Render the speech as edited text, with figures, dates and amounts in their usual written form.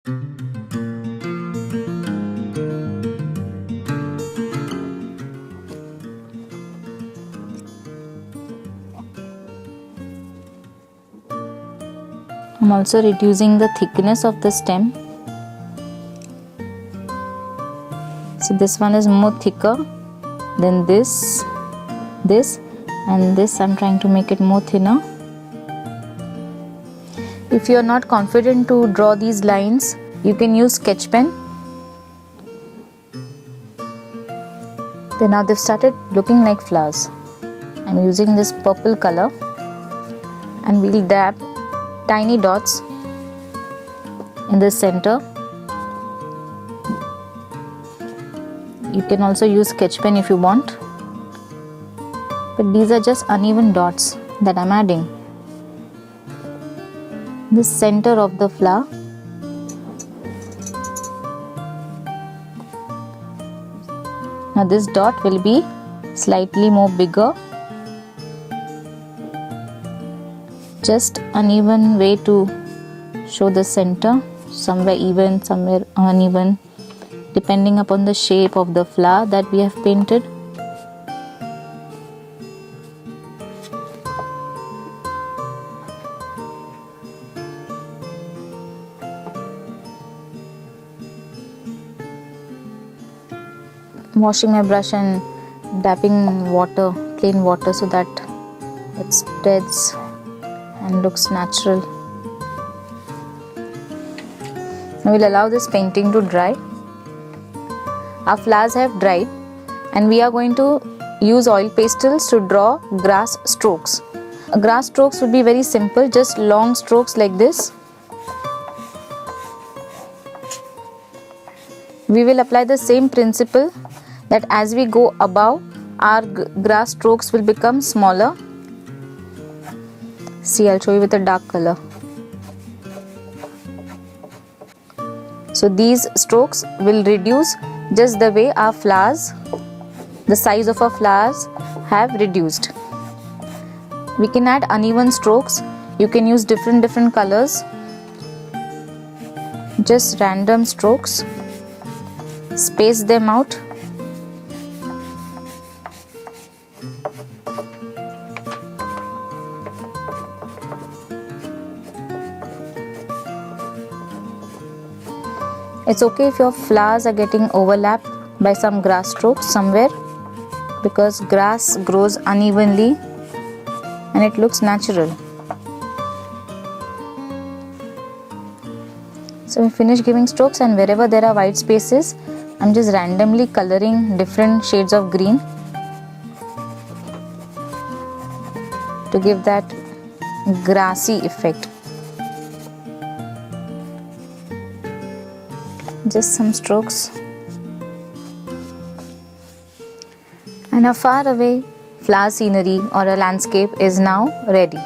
I'm also reducing the thickness of the stem. So this one is more thicker than this, and this I'm trying to make it more thinner. If you are not confident to draw these lines, you can use sketch pen. Then now they've started looking like flowers. I'm using this purple color and we'll dab tiny dots in the center. You can also use sketch pen if you want, but these are just uneven dots that I'm adding. The center of the flower. Now this dot will be slightly more bigger. Just uneven way to show the center, somewhere even, somewhere uneven, depending upon the shape of the flower that we have painted. Washing my brush and dabbing water, plain water, so that it spreads and looks natural. Now we'll allow this painting to dry. Our flowers have dried and we are going to use oil pastels to draw grass strokes. Grass strokes would be very simple, just long strokes like this. We will apply the same principle, that as we go above, our grass strokes will become smaller. See, I'll show you with a dark color. So these strokes will reduce just the way our flowers, the size of our flowers have reduced. We can add uneven strokes. You can use different colors. Just random strokes. Space them out. It's okay if your flowers are getting overlapped by some grass strokes somewhere, because grass grows unevenly and it looks natural. So we finish giving strokes, and wherever there are white spaces, I'm just randomly coloring different shades of green to give that grassy effect. Just some strokes, and a far away flower scenery or a landscape is now ready.